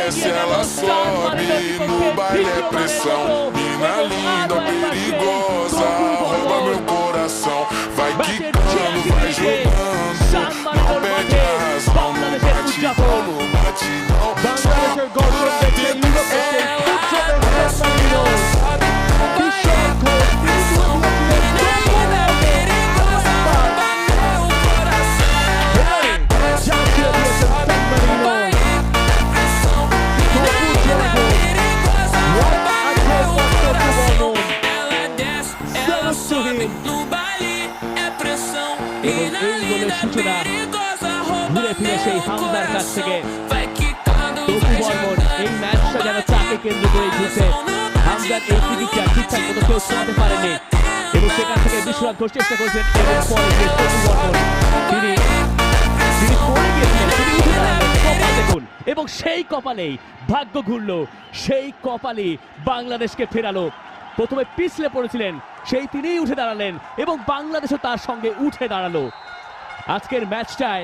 desce, ela sobe, no baile é pressão. Mina linda, perigosa, rouba meu coração. Vai quicando, vai jogando, não perde a razão. No batidão, no batidão, Bangladesh goal from the Europe সূচনা ঘুরে ফিরে সেই হামদার কাছ থেকে তপু বর্মন এই ম্যাচটা যেন তাকে কেন্দ্র করে ঘুরছে। হামদার এই ফিনিশটা ঠিকঠাক মতো কেউ শোনাতে পারেনি এবং সেখান থেকে বিশ্বনাথ ঘোষ চেষ্টা করেছেন এবং পরে গিয়ে তপু বর্মন তিনি পড়ে গিয়েছিলেন, তিনি উঠে দাঁড়ালেন। কপাল দেখুন, এবং সেই কপালেই ভাগ্য ঘুরল, সেই কপালই বাংলাদেশকে ফেরালো। প্রথমে পিছলে পড়েছিলেন, সেই তিনিই উঠে দাঁড়ালেন এবং বাংলাদেশও তার সঙ্গে উঠে দাঁড়ালো। আজকের ম্যাচটায়